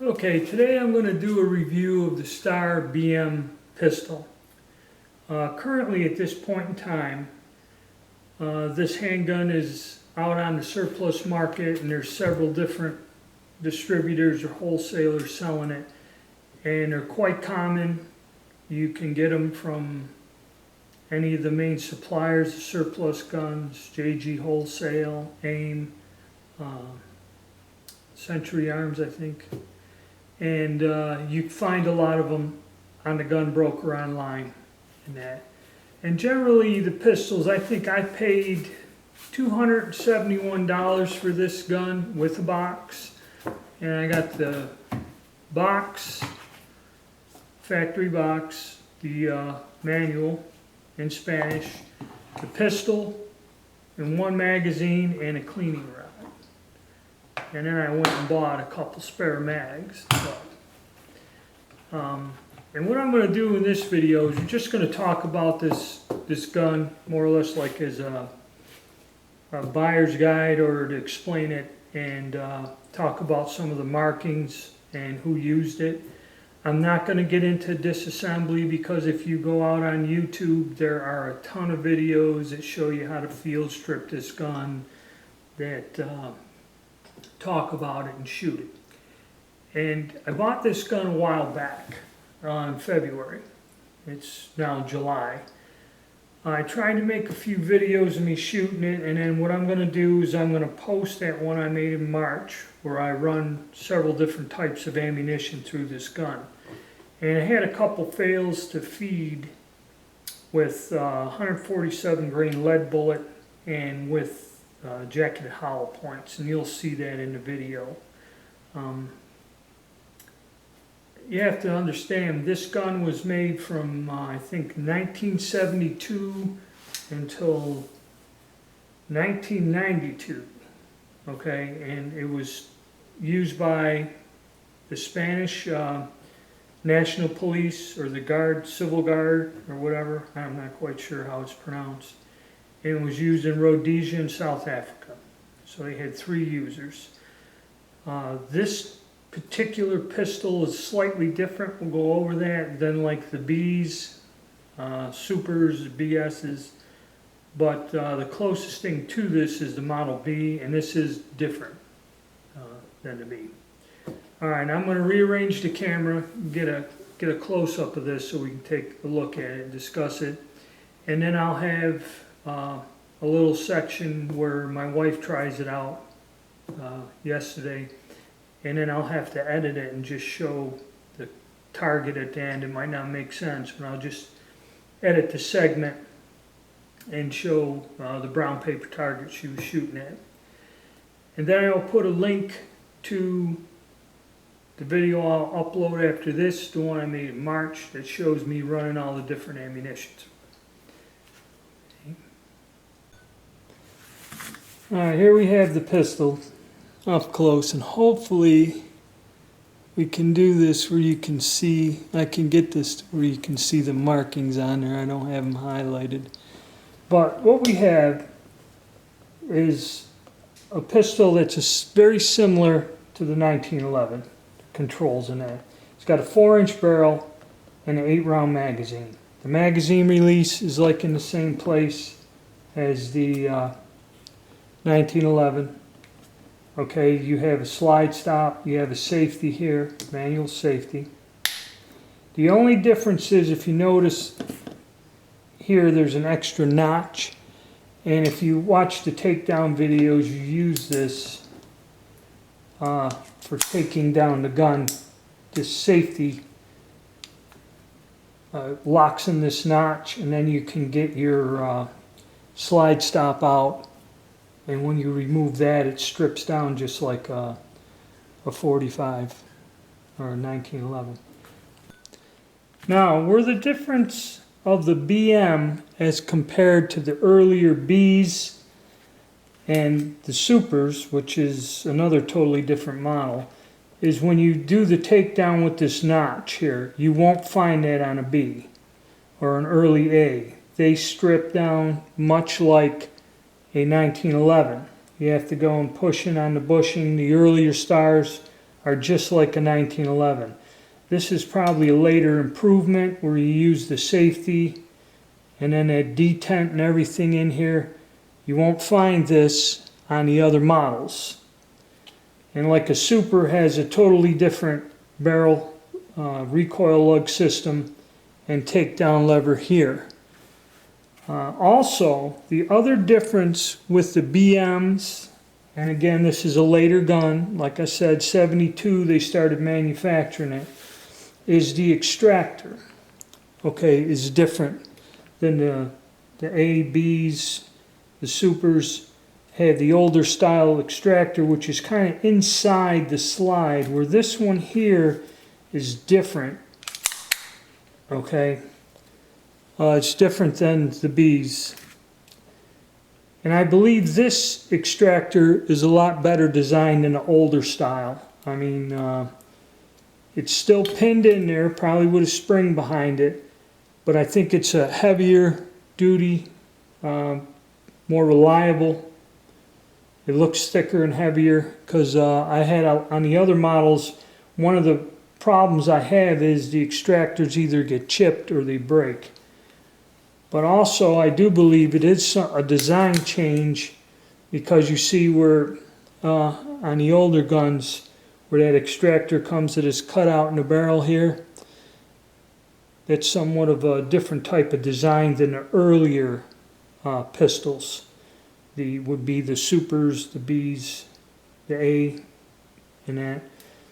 Okay, today I'm going to do a review of the Star BM pistol. Currently at this point in time, this handgun is out on the surplus market and there's several different distributors or wholesalers selling it, and they're quite common. You can get them from any of the main suppliers of surplus guns, JG Wholesale, AIM, Century Arms, I think. And you find a lot of them on the gun broker online and that. And generally the pistols, I think I paid $271 for this gun with a box. And I got the box, factory box, the manual in Spanish, the pistol, and one magazine and a cleaning rod. And then I went and bought a couple spare mags. And what I'm going to do in this video is we're just going to talk about this gun more or less like as a buyer's guide, or to explain it and talk about some of the markings and who used it. I'm not going to get into disassembly, because if you go out on YouTube, there are a ton of videos that show you how to field strip this gun, that talk about it and shoot it. And I bought this gun a while back, in February. It's now July. I tried to make a few videos of me shooting it, and then what I'm going to do is I'm going to post that one I made in March, where I run several different types of ammunition through this gun. And I had a couple fails to feed with 147 grain lead bullet and with jacketed hollow points, and you'll see that in the video. You have to understand, this gun was made from I think 1972 until 1992, okay, and it was used by the Spanish National Police, or the Guard, Civil Guard, or whatever. I'm not quite sure how it's pronounced. And it was used in Rhodesia and South Africa. So they had 3 users. This particular pistol is slightly different. We'll go over that than like the Bs, Supers, BSs. But the closest thing to this is the Model B, and this is different than the B. All right, I'm going to rearrange the camera, get a close-up of this so we can take a look at it and discuss it. And then I'll have a little section where my wife tries it out yesterday, and then I'll have to edit it and just show the target at the end. It might not make sense, but I'll just edit the segment and show the brown paper target she was shooting at. And then I'll put a link to the video I'll upload after this, the one I made in March, that shows me running all the different ammunitions. Alright, here we have the pistol up close, and hopefully we can do this where you can see, I can get this to where you can see the markings on there. I don't have them highlighted. But what we have is a pistol that's very similar to the 1911 controls in that. It's got a 4-inch barrel and an 8-round magazine. The magazine release is like in the same place as the 1911. Okay, you have a slide stop, you have a safety here, manual safety. The only difference is, if you notice here, there's an extra notch, and if you watch the takedown videos, you use this for taking down the gun. This safety locks in this notch, and then you can get your slide stop out. And when you remove that, it strips down just like a 45 or a 1911. Now, where the difference of the BM as compared to the earlier Bs and the Supers, which is another totally different model, is when you do the takedown with this notch here. You won't find that on a B or an early A. They strip down much like a 1911. You have to go and push in on the bushing. The earlier Stars are just like a 1911. This is probably a later improvement where you use the safety and then that detent and everything in here. You won't find this on the other models. And like a Super has a totally different barrel recoil lug system and takedown lever here. Also, the other difference with the BMs, and again this is a later gun, like I said 72 they started manufacturing it, is the Extractor. Okay, is different than the A, Bs, the Supers have the older style Extractor, which is kind of inside the slide, where this one here is different. Okay, it's different than the Bs. And I believe this Extractor is a lot better designed than the older style. I mean, it's still pinned in there, probably with a spring behind it, but I think it's a heavier duty, more reliable. It looks thicker and heavier because I had on the other models, one of the problems I have is the Extractors either get chipped or they break. But also I do believe it is a design change, because you see where on the older guns where that Extractor comes that is cut out in the barrel here, that's somewhat of a different type of design than the earlier pistols. Would be the Supers, the Bs, the A, and that.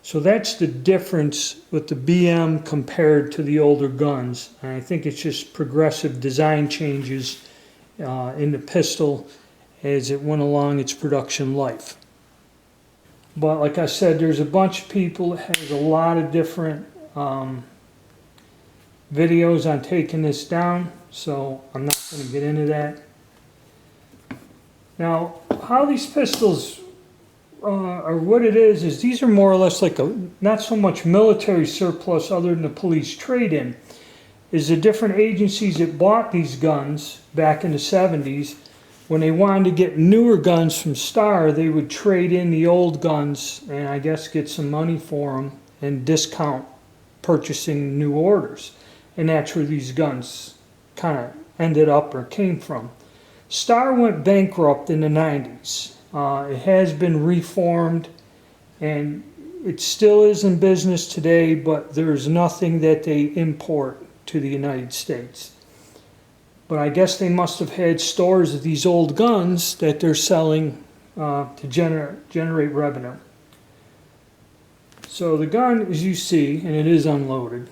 So that's the difference with the BM compared to the older guns. And I think it's just progressive design changes in the pistol as it went along its production life. But like I said, there's a bunch of people that has a lot of different videos on taking this down, so I'm not going to get into that. Now, how these pistols or what it is these are more or less like not so much military surplus other than the police trade-in, is the different agencies that bought these guns back in the 70s. When they wanted to get newer guns from Star, they would trade in the old guns and I guess get some money for them and discount purchasing new orders. And that's where these guns kind of ended up or came from. Star went bankrupt in the 90s. It has been reformed and it still is in business today, but there's nothing that they import to the United States. But I guess they must have had stores of these old guns that they're selling to generate revenue. So the gun, as you see, and it is unloaded,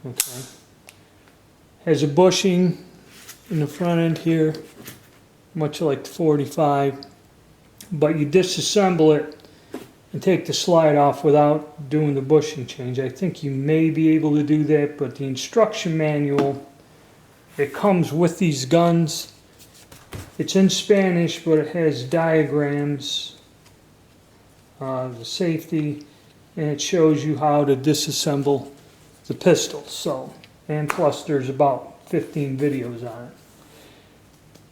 okay, has a bushing in the front end here, much like the 45. But you disassemble it and take the slide off without doing the bushing change. I think you may be able to do that, but the instruction manual that comes with these guns, it's in Spanish, but it has diagrams, the safety, and it shows you how to disassemble the pistol. So, and plus there's about 15 videos on it.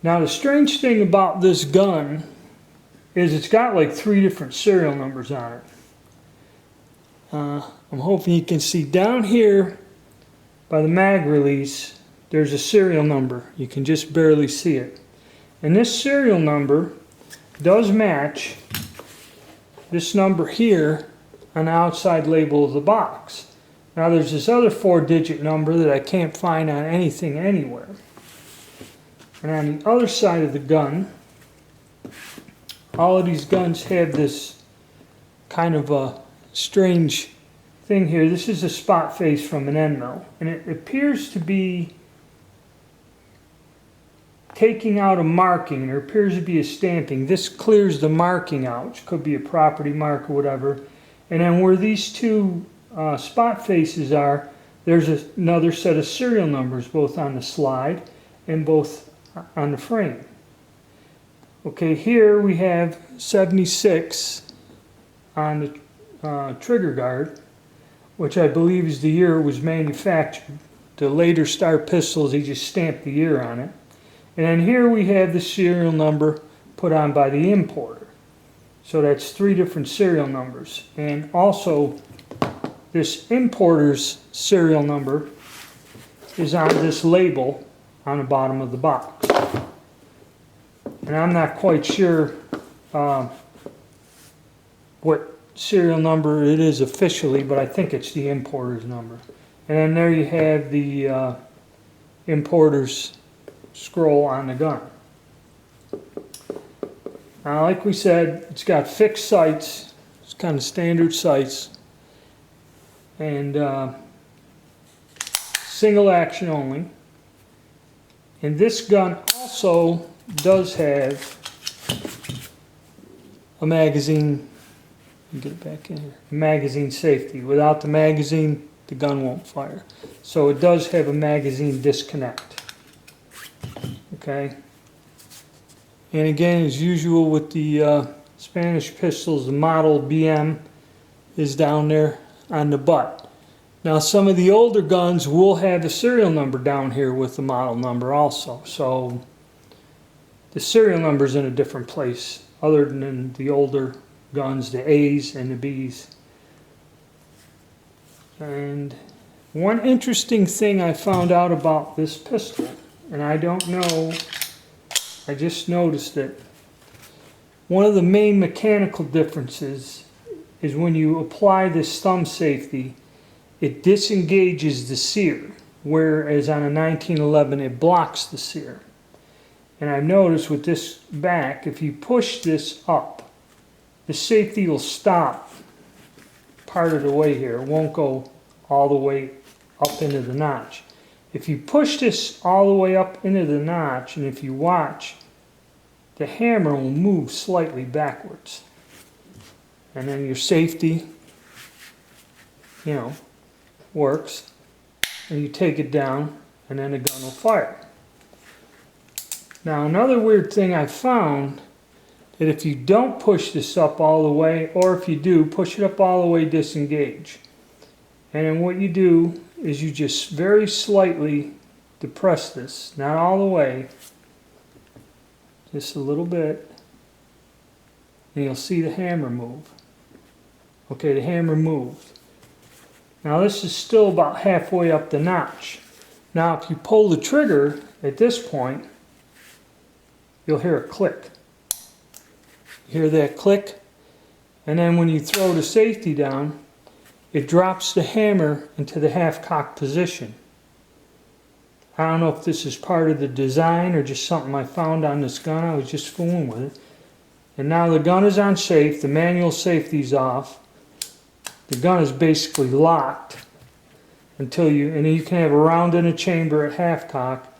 Now the strange thing about this gun is it's got like 3 different serial numbers on it. I'm hoping you can see down here by the mag release, there's a serial number. You can just barely see it. And this serial number does match this number here on the outside label of the box. Now there's this other 4-digit number that I can't find on anything anywhere. And on the other side of the gun, all of these guns have this kind of a strange thing here. This is a spot face from an end mill, and it appears to be taking out a marking. There appears to be a stamping. This clears the marking out, which could be a property mark or whatever. And then where these two spot faces are, there's another set of serial numbers, both on the slide and both on the frame. Okay, here we have 76 on the trigger guard, which I believe is the year it was manufactured. The later Star pistols, they just stamped the year on it. And then here we have the serial number put on by the importer. So that's 3 different serial numbers. And also, this importer's serial number is on this label on the bottom of the box. And I'm not quite sure what serial number it is officially, but I think it's the importer's number. And then there you have the importer's scroll on the gun. Now, like we said, it's got fixed sights. It's kind of standard sights. And single action only. And this gun also does have a magazine. Get it back in here. Magazine safety. Without the magazine, the gun won't fire. So it does have a magazine disconnect. Okay. And again, as usual with the Spanish pistols, the model BM is down there on the butt. Now, some of the older guns will have the serial number down here with the model number also. So the serial number is in a different place other than the older guns, the A's and the B's. And one interesting thing I found out about this pistol, and I don't know, I just noticed it. One of the main mechanical differences is when you apply this thumb safety, it disengages the sear, whereas on a 1911 it blocks the sear. And I've noticed with this back, if you push this up, the safety will stop part of the way here. It won't go all the way up into the notch. If you push this all the way up into the notch, and if you watch, the hammer will move slightly backwards. And then your safety, works. And you take it down, and then the gun will fire. Now, another weird thing I found, that if you don't push this up all the way, or if you do, push it up all the way, disengage. And then what you do is you just very slightly depress this, not all the way, just a little bit, and you'll see the hammer move. Okay, the hammer moved. Now this is still about halfway up the notch. Now if you pull the trigger at this point, you'll hear a click. You hear that click? And then when you throw the safety down, it drops the hammer into the half-cock position. I don't know if this is part of the design or just something I found on this gun. I was just fooling with it. And now the gun is on safe, the manual safety's off. The gun is basically locked until and you can have a round in a chamber at half-cock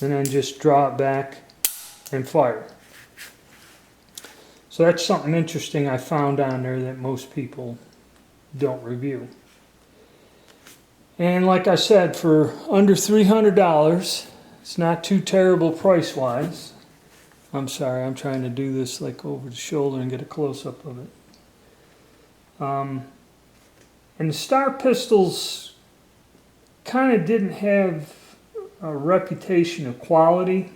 and then just draw it back and fire. So that's something interesting I found on there that most people don't review. And like I said, for under $300, it's not too terrible price-wise. I'm sorry, I'm trying to do this like over the shoulder and get a close-up of it. And the Star pistols kind of didn't have a reputation of quality.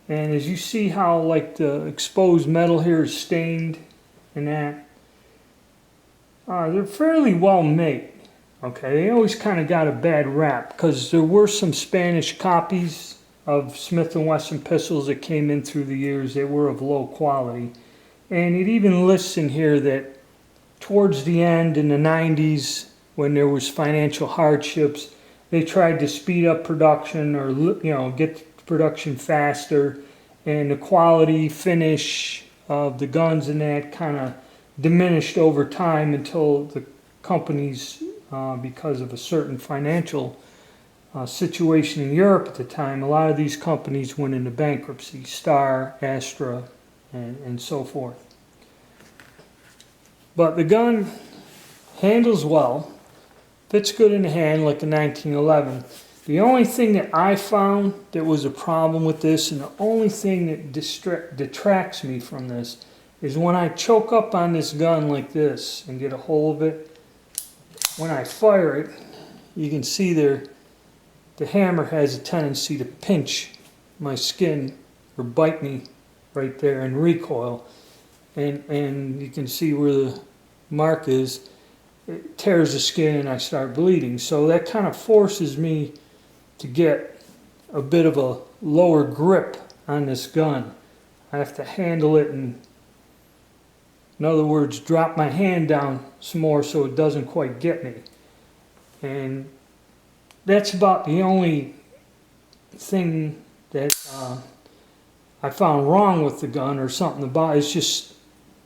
And as you see how like the exposed metal here is stained and that, they're fairly well made. Okay, they always kind of got a bad rap because there were some Spanish copies of Smith & Wesson pistols that came in through the years that were of low quality. And it even lists in here that towards the end in the 90s, when there was financial hardships, they tried to speed up production or get production faster, and the quality finish of the guns and that kind of diminished over time until the companies, because of a certain financial situation in Europe at the time, a lot of these companies went into bankruptcy, Star, Astra, and so forth. But the gun handles well, fits good in the hand like a 1911. The only thing that I found that was a problem with this, and the only thing that detracts me from this, is when I choke up on this gun like this and get a hold of it, when I fire it, you can see there, the hammer has a tendency to pinch my skin or bite me right there and recoil. and you can see where the mark is. It tears the skin and I start bleeding. So that kind of forces me to get a bit of a lower grip on this gun. I have to handle it and, in other words, drop my hand down some more so it doesn't quite get me. And that's about the only thing that I found wrong with the gun or something about it. It's just,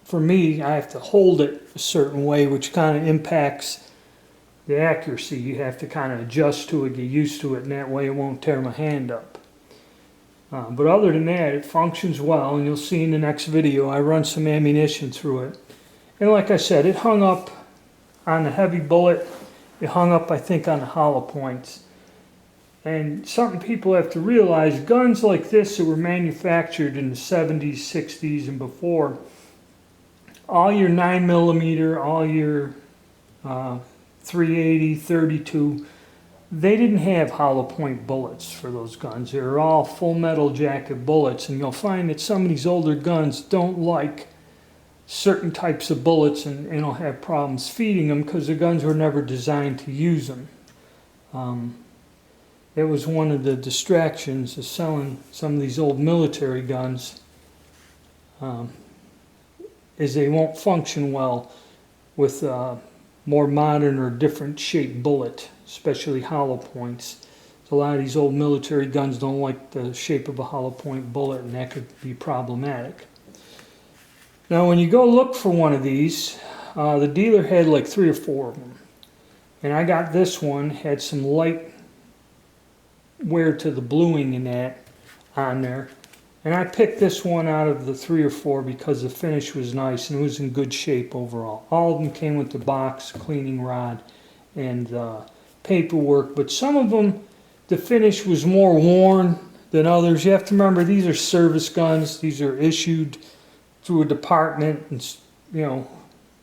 for me, I have to hold it a certain way, which kind of impacts the accuracy. You have to kind of adjust to it, get used to it, and that way it won't tear my hand up. But other than that, it functions well, and you'll see in the next video I run some ammunition through it. And like I said, it hung up on the heavy bullet. It hung up, I think, on the hollow points. And something people have to realize, guns like this that were manufactured in the 70s, 60s, and before, all your 9mm, all your 380, 32, they didn't have hollow point bullets for those guns. They were all full metal jacket bullets, and you'll find that some of these older guns don't like certain types of bullets and will have problems feeding them because the guns were never designed to use them. It was one of the distractions of selling some of these old military guns, is they won't function well with more modern or different shaped bullet, especially hollow points. So a lot of these old military guns don't like the shape of a hollow point bullet, and that could be problematic. Now when you go look for one of these, the dealer had like 3 or 4 of them. And I got this one, had some light wear to the bluing in that on there. And I picked this one out of the 3 or 4 because the finish was nice and it was in good shape overall. All of them came with the box, cleaning rod, and paperwork. But some of them, the finish was more worn than others. You have to remember, these are service guns. These are issued through a department. And, you know,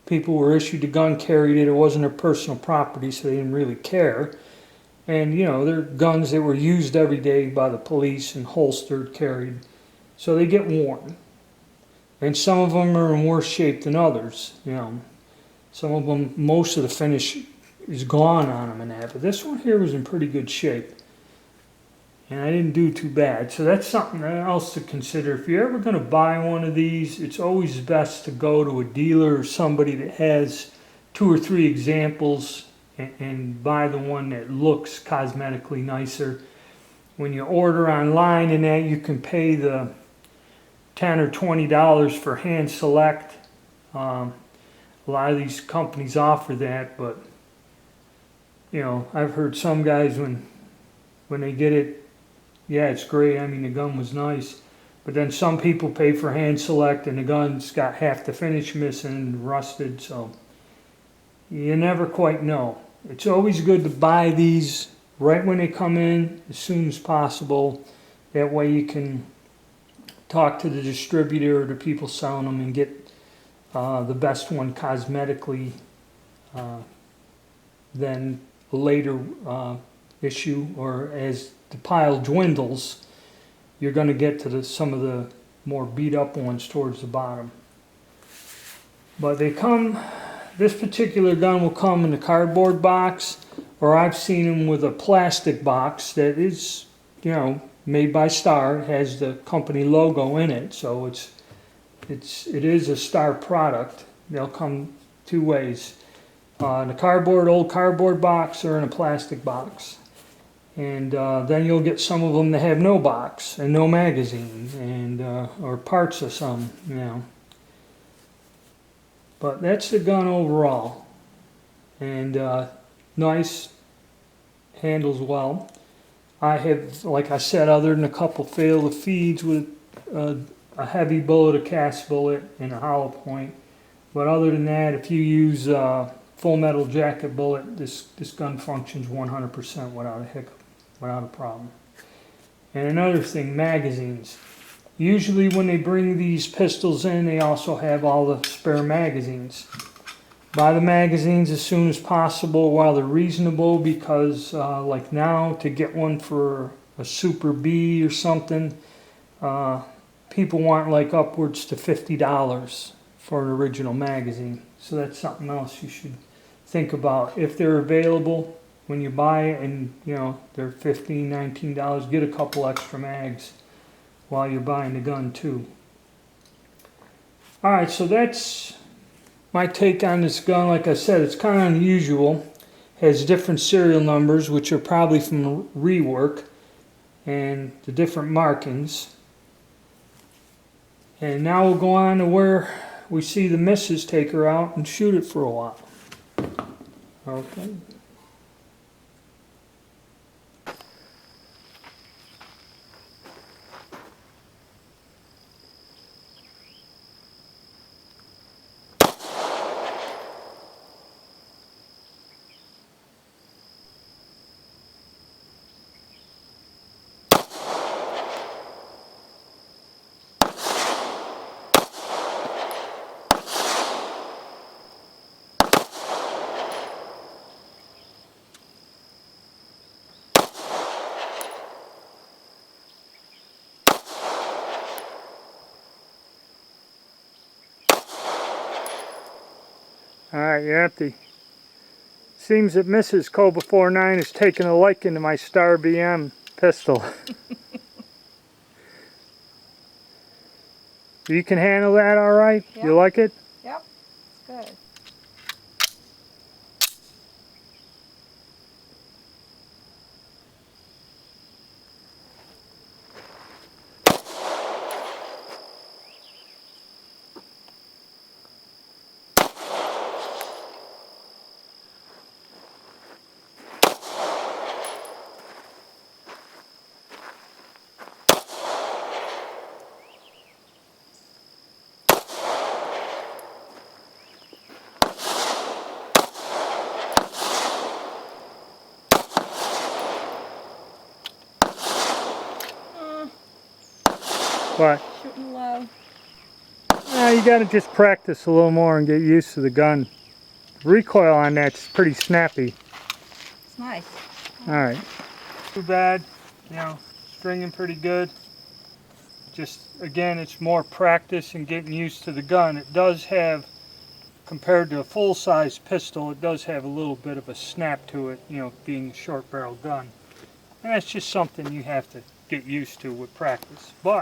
people were issued a gun, carried it. It wasn't their personal property, so they didn't really care. And, you know, they're guns that were used every day by the police and holstered, carried. So they get worn. And some of them are in worse shape than others. You know, some of them, most of the finish is gone on them and that. But this one here was in pretty good shape. And I didn't do too bad. So that's something else to consider. If you're ever going to buy one of these, it's always best to go to a dealer or somebody that has 2 or 3 examples and buy the one that looks cosmetically nicer. When you order online and that, you can pay the $10 or $20 for hand select. A lot of these companies offer that, but you know, I've heard some guys when they get it, yeah, it's great. I mean, the gun was nice, but then some people pay for hand select and the gun's got half the finish missing, rusted, so you never quite know. It's always good to buy these right when they come in, as soon as possible. That way you can talk to the distributor or the people selling them and get the best one cosmetically. Then a later issue, or as the pile dwindles, you're going to get to some of the more beat up ones towards the bottom. But they come, this particular gun will come in a cardboard box, or I've seen them with a plastic box that is, you know, made by Star. It has the company logo in it, so it is a Star product. They'll come 2 ways, in a old cardboard box or in a plastic box. And then you'll get some of them that have no box and no magazine, and or parts of some, you know. But that's the gun overall, and nice, handles well. I have, like I said, other than a couple failed feeds with a heavy bullet, a cast bullet, and a hollow point. But other than that, if you use full metal jacket bullet, this gun functions 100% without a hiccup, without a problem. And another thing, magazines. Usually when they bring these pistols in, they also have all the spare magazines. Buy the magazines as soon as possible while they're reasonable, because like now, to get one for a Super B or something, people want like upwards to $50 for an original magazine. So that's something else you should think about. If they're available when you buy it, and you know they're $15, $19, get a couple extra mags while you're buying the gun too. Alright, so that's my take on this gun. Like I said, it's kind of unusual. Has different serial numbers, which are probably from rework, and the different markings. And now we'll go on to where we see the missus take her out and shoot it for a while. Okay. Alright, you're empty. Seems that Mrs. Cobra 49 has taken a liking to my Star BM pistol. You can handle that alright? Yep. You like it? Yep, it's good. What? Shooting low. You gotta just practice a little more and get used to the gun. The recoil on that's pretty snappy. It's nice. Alright. Too bad, you know, stringing pretty good. Just, again, it's more practice and getting used to the gun. It does have, compared to a full-size pistol, it does have a little bit of a snap to it, you know, being a short-barrel gun. And that's just something you have to get used to with practice. But